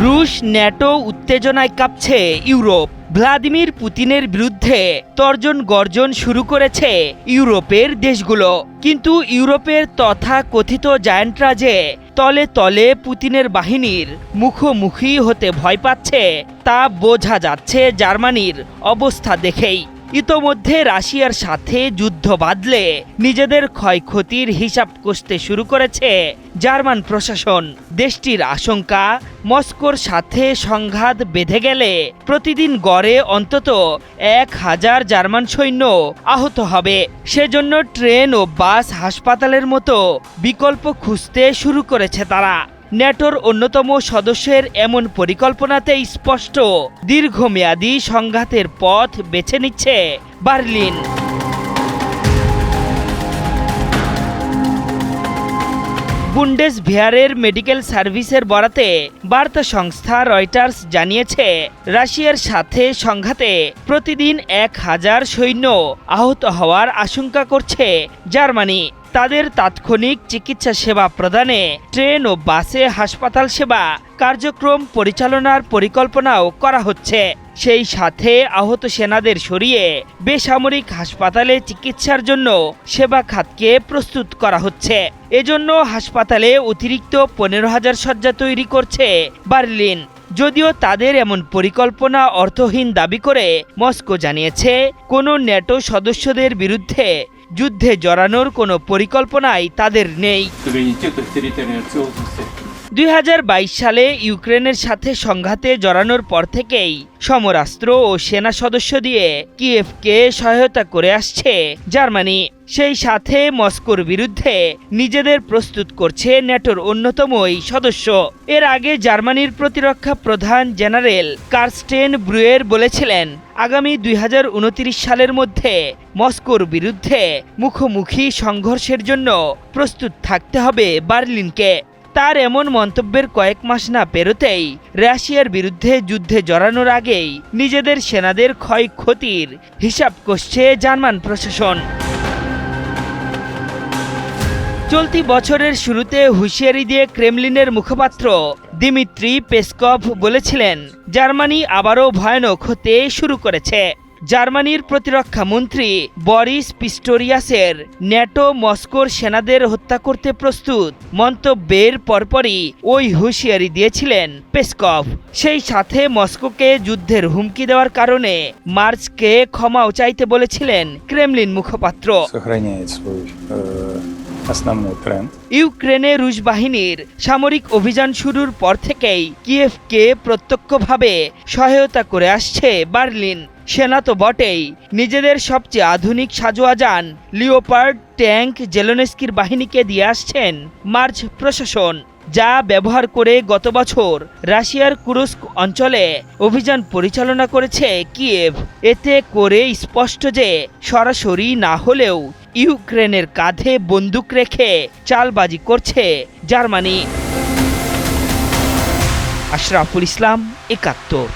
রুশ ন্যাটো উত্তেজনায় কাঁপছে ইউরোপ। ভ্লাদিমির পুতিনের বিরুদ্ধে তর্জন গর্জন শুরু করেছে ইউরোপের দেশগুলো। কিন্তু ইউরোপের তথাকথিত জায়ান্টরা যে তলে তলে পুতিনের বাহিনীর মুখোমুখি হতে ভয় পাচ্ছে তা বোঝা যাচ্ছে জার্মানির অবস্থা দেখেই। ইতোমধ্যে রাশিয়ার সাথে যুদ্ধ বাঁধলে নিজেদের ক্ষয়ক্ষতির হিসাব কষতে শুরু করেছে জার্মান প্রশাসন। দেশটির আশঙ্কা, মস্কোর সাথে সংঘাত বেঁধে গেলে প্রতিদিন গড়ে অন্তত 1000 জার্মান সৈন্য আহত হবে। সেজন্য ট্রেন ও বাস, হাসপাতালের মতো বিকল্প খুঁজতে শুরু করেছে তারা। ন্যাটোর অন্যতম সদস্যের এমন পরিকল্পনাতেই স্পষ্ট দীর্ঘমেয়াদী সংঘাতের পথ বেছে নিচ্ছে বার্লিন। বুন্ডেসভেয়ারের মেডিকেল সার্ভিসের বরাতে বার্তা সংস্থা রয়টার্স জানিয়েছে, রাশিয়ার সাথে সংঘাতে প্রতিদিন 1000 সৈন্য আহত হওয়ার আশঙ্কা করছে জার্মানি। তাদের তাৎক্ষণিক চিকিৎসা সেবা প্রদানে ট্রেন ও বাসে হাসপাতাল সেবা কার্যক্রম পরিচালনার পরিকল্পনাও করা হচ্ছে। সেই সাথে আহত সেনাদের সরিয়ে বেসামরিক হাসপাতালে চিকিৎসার জন্য সেবা খাতকে প্রস্তুত করা হচ্ছে। এজন্য হাসপাতালে অতিরিক্ত 15,000 শয্যা তৈরি করছে বার্লিন। যদিও তাদের এমন পরিকল্পনা অর্থহীন দাবি করে মস্কো জানিয়েছে, কোনো ন্যাটো সদস্যদের বিরুদ্ধে যুদ্ধে জড়ানোর কোনো পরিকল্পনাই তাদের নেই। 2022 সালে ইউক্রেনের সাথে সংঘাতে জড়ানোর পর থেকেই সমরাস্ত্র ও সেনা সদস্য দিয়ে কিয়েভকে সহায়তা করে আসছে জার্মানি। সেই সাথে মস্কোর বিরুদ্ধে নিজেদের প্রস্তুত করছে ন্যাটোর অন্যতম এই সদস্য। এর আগে জার্মানির প্রতিরক্ষা প্রধান জেনারেল কার্স্টেন ব্রুয়ের বলেছিলেন, আগামী 2029 সালের মধ্যে মস্কোর বিরুদ্ধে মুখোমুখি সংঘর্ষের জন্য প্রস্তুত থাকতে হবে বার্লিনকে। তার এমন মন্তব্যের কয়েক মাস না পেরোতেই রাশিয়ার বিরুদ্ধে যুদ্ধে জড়ানোর আগেই নিজেদের সেনাদের ক্ষয়ক্ষতির হিসাব কষছে জার্মান প্রশাসন। চলতি বছরের শুরুতে হুঁশিয়ারি দিয়ে ক্রেমলিনের মুখপাত্র দিমিত্রি পেসকভ বলেছিলেন, জার্মানি আবারও ভয়ানক হতে শুরু করেছে। জার্মানির প্রতিরক্ষা মন্ত্রী বরিস পিস্টোরিয়াসের ন্যাটো মস্কোর সেনাদের হত্যা করতে প্রস্তুত মন্তব্যের পরপরই ওই হুঁশিয়ারি দিয়েছিলেন পেসকভ। সেই সাথে মস্কোকে যুদ্ধের হুমকি দেওয়ার কারণে মার্চকে ক্ষমাও চাইতে বলেছিলেন ক্রেমলিন মুখপাত্র। ইউক্রেনে রুশ বাহিনীর সামরিক অভিযান শুরুর পর থেকেই কিয়েভকে প্রত্যক্ষভাবে সহায়তা করে আসছে বার্লিন। সেনা তো বটেই, নিজেদের সবচেয়ে আধুনিক সাজোয়াজান লিওপার্ড ট্যাঙ্ক জেলেনস্কির বাহিনীকে দিয়ে আসছেন মার্চ প্রশাসন, যা ব্যবহার করে গত বছর রাশিয়ার কুরস্ক অঞ্চলে অভিযান পরিচালনা করেছে কিয়েভ। এতে করে স্পষ্ট যে সরাসরি না হলেও ইউক্রেনের কাঁধে বন্দুক রেখে চালবাজি করছে জার্মানি। আশরাফুল ইসলাম, ৭১।